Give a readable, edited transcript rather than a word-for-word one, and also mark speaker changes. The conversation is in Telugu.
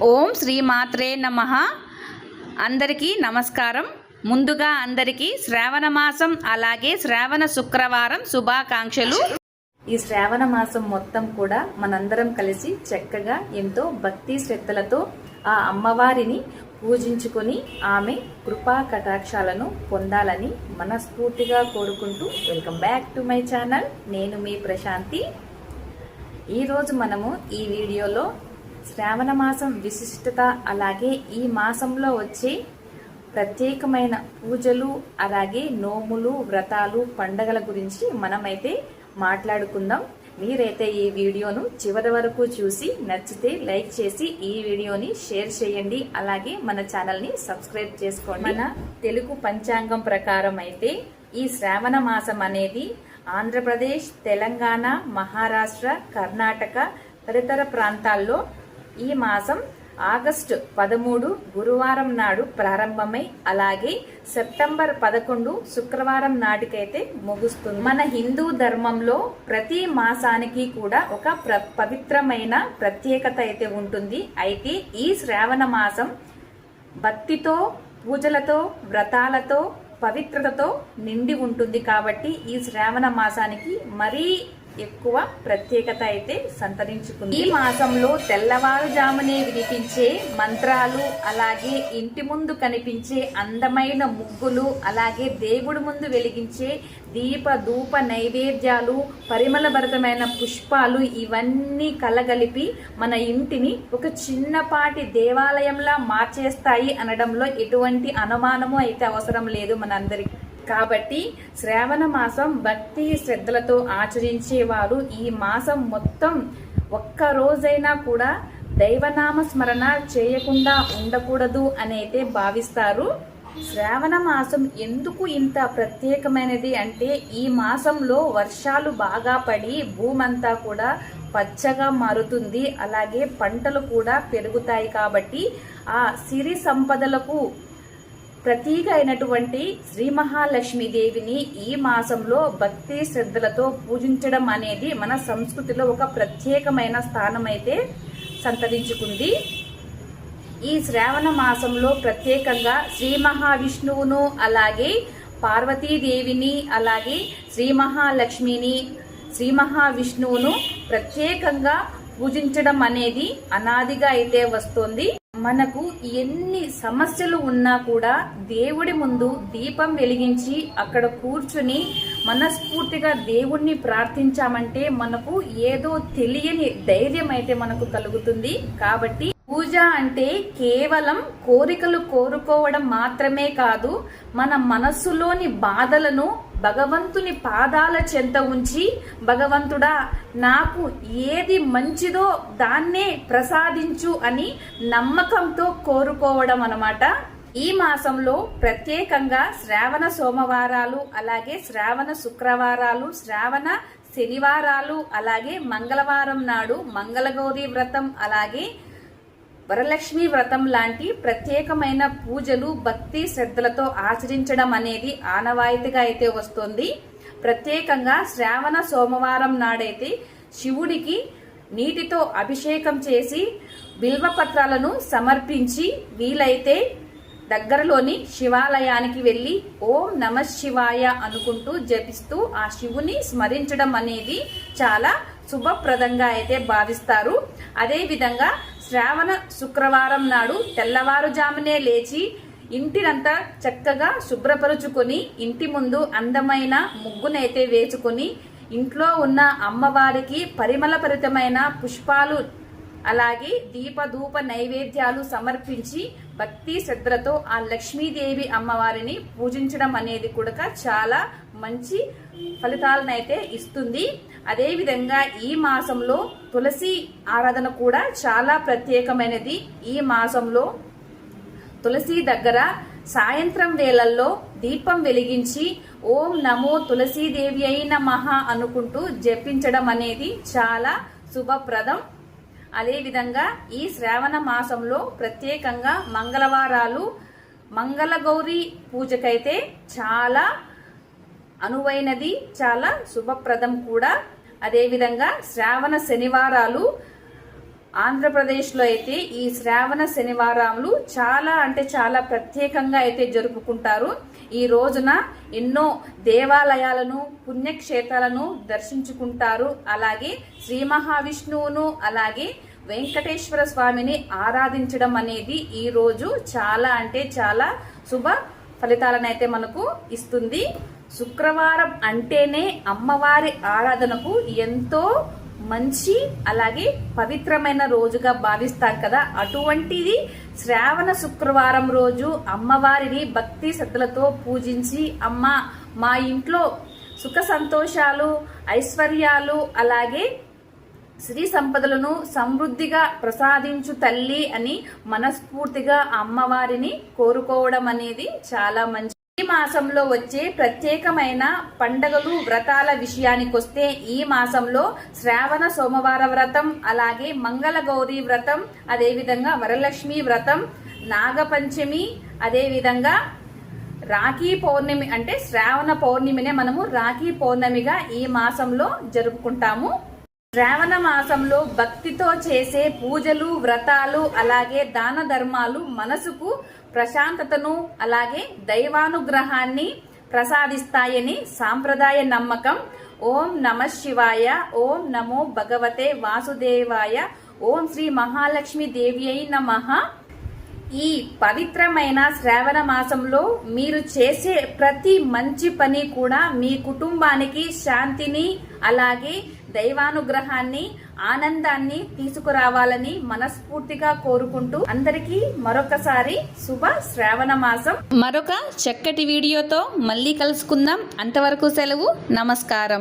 Speaker 1: ఓం శ్రీమాత్రే నమః. అందరికీ నమస్కారం. ముందుగా అందరికీ శ్రావణ మాసం అలాగే శ్రావణ శుక్రవారం శుభాకాంక్షలు. ఈ శ్రావణ మాసం మొత్తం కూడా మనందరం కలిసి చక్కగా ఎంతో భక్తి శ్రద్ధలతో ఆ అమ్మవారిని పూజించుకొని ఆమె కృపా కటాక్షాలను పొందాలని మనస్ఫూర్తిగా కోరుకుంటూ welcome back to my channel. నేను మీ ప్రశాంతి. ఈరోజు మనము ఈ వీడియోలో శ్రావణ మాసం విశిష్టత అలాగే ఈ మాసంలో వచ్చే ప్రత్యేకమైన పూజలు అలాగే నోములు వ్రతాలు పండగల గురించి మనమైతే మాట్లాడుకుందాం. మీరైతే ఈ వీడియోను చివరి వరకు చూసి నచ్చితే లైక్ చేసి ఈ వీడియోని షేర్ చేయండి. అలాగే మన ఛానల్ని సబ్స్క్రైబ్ చేసుకోండి. మన తెలుగు పంచాంగం ప్రకారం అయితే ఈ శ్రావణ మాసం అనేది ఆంధ్రప్రదేశ్, తెలంగాణ, మహారాష్ట్ర, కర్ణాటక తదితర ప్రాంతాల్లో ఈ మాసం ఆగస్టు 13 గురువారం నాడు ప్రారంభమై అలాగే సెప్టెంబర్ 11 శుక్రవారం నాటికైతే ముగుస్తుంది. మన హిందూ ధర్మంలో ప్రతి మాసానికి కూడా ఒక పవిత్రమైన ప్రత్యేకత అయితే ఉంటుంది. అయితే ఈ శ్రావణ మాసం భక్తితో, పూజలతో, వ్రతాలతో, పవిత్రతతో నిండి ఉంటుంది. కాబట్టి ఈ శ్రావణ మాసానికి మరీ ఎక్కువ ప్రత్యేకత అయితే సంతరించుకుంది. ఈ మాసంలో తెల్లవారుజామునే వినిపించే మంత్రాలు అలాగే ఇంటి ముందు కనిపించే అందమైన ముగ్గులు అలాగే దేవుడి ముందు వెలిగించే దీప ధూప నైవేద్యాలు పరిమళభరితమైన పుష్పాలు ఇవన్నీ కలగలిపి మన ఇంటిని ఒక చిన్నపాటి దేవాలయంలా మార్చేస్తాయి అనడంలో ఎటువంటి అనుమానము అయితే అవసరం లేదు మనందరికీ. కాబట్టి శ్రావణ మాసం భక్తి శ్రద్ధలతో ఆచరించేవారు ఈ మాసం మొత్తం ఒక్క రోజైనా కూడా దైవనామ స్మరణ చేయకుండా ఉండకూడదు అని అయితే భావిస్తారు. శ్రావణ మాసం ఎందుకు ఇంత ప్రత్యేకమైనది అంటే ఈ మాసంలో వర్షాలు బాగా పడి భూమంతా కూడా పచ్చగా మారుతుంది. అలాగే పంటలు కూడా పెరుగుతాయి. కాబట్టి ఆ సిరి సంపదలకు ప్రతీక అయినటువంటి శ్రీ మహాలక్ష్మీదేవిని ఈ మాసంలో భక్తి శ్రద్ధలతో పూజించడం అనేది మన సంస్కృతిలో ఒక ప్రత్యేకమైన స్థానం అయితే సంతరించుకుంది. ఈ శ్రావణ మాసంలో ప్రత్యేకంగా శ్రీ మహావిష్ణువును అలాగే పార్వతీదేవిని అలాగే శ్రీ మహాలక్ష్మిని శ్రీ మహావిష్ణువును ప్రత్యేకంగా పూజించడం అనేది అనాదిగా అయితే వస్తోంది. మనకు ఎన్ని సమస్యలు ఉన్నా కూడా దేవుడి ముందు దీపం వెలిగించి అక్కడ కూర్చుని మనస్ఫూర్తిగా దేవుణ్ణి ప్రార్థించామంటే మనకు ఏదో తెలియని ధైర్యం అయితే మనకు కలుగుతుంది. కాబట్టి పూజ అంటే కేవలం కోరికలు కోరుకోవడం మాత్రమే కాదు, మన మనస్సులోని బాధలను భగవంతుని పాదాల చెంత ఉంచి భగవంతుడా నాకు ఏది మంచిదో దాన్నే ప్రసాదించు అని నమ్మకంతో కోరుకోవడం అన్నమాట. ఈ మాసంలో ప్రత్యేకంగా శ్రావణ సోమవారాలు అలాగే శ్రావణ శుక్రవారాలు, శ్రావణ శనివారాలు అలాగే మంగళవారం నాడు మంగళగౌరి వ్రతం అలాగే వరలక్ష్మి వ్రతం లాంటి ప్రత్యేకమైన పూజలు భక్తి శ్రద్ధలతో ఆచరించడం అనేది ఆనవాయితీగా అయితే వస్తుంది. ప్రత్యేకంగా శ్రావణ సోమవారం నాడైతే శివుడికి నీటితో అభిషేకం చేసి బిల్వపత్రాలను సమర్పించి వీలైతే దగ్గరలోని శివాలయానికి వెళ్లి ఓం నమః శివాయ అనుకుంటూ జపిస్తూ ఆ శివుని స్మరించడం అనేది చాలా శుభప్రదంగా అయితే భావిస్తారు. అదే విధంగా శ్రావణ శుక్రవారం నాడు తెల్లవారుజామునే లేచి ఇంటినంతా చక్కగా శుభ్రపరుచుకొని ఇంటి ముందు అందమైన ముగ్గునైతే వేసుకొని ఇంట్లో ఉన్న అమ్మవారికి పరిమళభరితమైన పుష్పాలు అలాగే దీప ధూప నైవేద్యాలు సమర్పించి భక్తి శ్రద్ధలతో ఆ లక్ష్మీదేవి అమ్మవారిని పూజించడం అనేది కూడా చాలా మంచి ఫలితాలనైతే ఇస్తుంది. అదే విధంగా ఈ మాసంలో తులసి ఆరాధన కూడా చాలా ప్రత్యేకమైనది. ఈ మాసంలో తులసి దగ్గర సాయంత్రం వేళల్లో దీపం వెలిగించి ఓం నమో తులసీదేవి అయి నమః అనుకుంటూ జపించడం అనేది చాలా శుభప్రదం. అదేవిధంగా ఈ శ్రావణ మాసంలో ప్రత్యేకంగా మంగళవారాలు మంగళగౌరి పూజకైతే చాలా అనువైనది, చాలా శుభప్రదం కూడా. అదేవిధంగా శ్రావణ శనివారాలు ఆంధ్రప్రదేశ్లో అయితే ఈ శ్రావణ శనివారాలు చాలా అంటే చాలా ప్రత్యేకంగా అయితే జరుపుకుంటారు. ఈ రోజున ఎన్నో దేవాలయాలను పుణ్యక్షేత్రాలను దర్శించుకుంటారు. అలాగే శ్రీ మహావిష్ణువును అలాగే వెంకటేశ్వర స్వామిని ఆరాధించడం అనేది ఈ రోజు చాలా అంటే చాలా శుభ ఫలితాలను అయితే మనకు ఇస్తుంది. శుక్రవారం అంటేనే అమ్మవారి ఆరాధనకు ఎంతో మంచి అలాగే పవిత్రమైన రోజుగా భావిస్తాం కదా. అటువంటిది శ్రావణ శుక్రవారం రోజు అమ్మవారిని భక్తి శ్రద్ధలతో పూజించి అమ్మ మా ఇంట్లో సుఖ సంతోషాలు ఐశ్వర్యాలు అలాగే శ్రీ సంపదలను సమృద్ధిగా ప్రసాదించు తల్లి అని మనస్ఫూర్తిగా అమ్మవారిని కోరుకోవడం అనేది చాలా మంచి. ఈ మాసంలో వచ్చే ప్రత్యేకమైన పండగలు వ్రతాల విషయానికొస్తే ఈ మాసంలో శ్రావణ సోమవార వ్రతం అలాగే మంగళగౌరి వ్రతం అదేవిధంగా వరలక్ష్మి వ్రతం నాగపంచమి అదేవిధంగా రాఖీ పౌర్ణమి అంటే శ్రావణ పౌర్ణమినే మనము రాఖీ పౌర్ణమిగా ఈ మాసంలో జరుపుకుంటాము. శ్రావణ మాసంలో భక్తితో చేసే పూజలు వ్రతాలు అలాగే దాన ధర్మాలు మనసుకు ప్రశాంతతను అలాగే దైవానుగ్రహాన్ని ప్రసాదిస్తాయని సాంప్రదాయ నమ్మకం. ఓం నమః శివాయ, ఓం నమో భగవతే వాసుదేవాయ, ఓం శ్రీ మహాలక్ష్మి దేవ్యై నమః. ఈ పవిత్రమైన శ్రావణ మాసంలో మీరు చేసే ప్రతి మంచి పని కూడా మీ కుటుంబానికి శాంతిని అలాగే దైవానుగ్రహాన్ని ఆనందాన్ని తీసుకురావాలని మనస్ఫూర్తిగా కోరుకుంటూ అందరికీ మరొకసారి శుభ శ్రావణ మాసం. మరొక చక్కటి వీడియోతో మళ్ళీ కలుసుకుందాం. అంతవరకు సెలవు. నమస్కారం.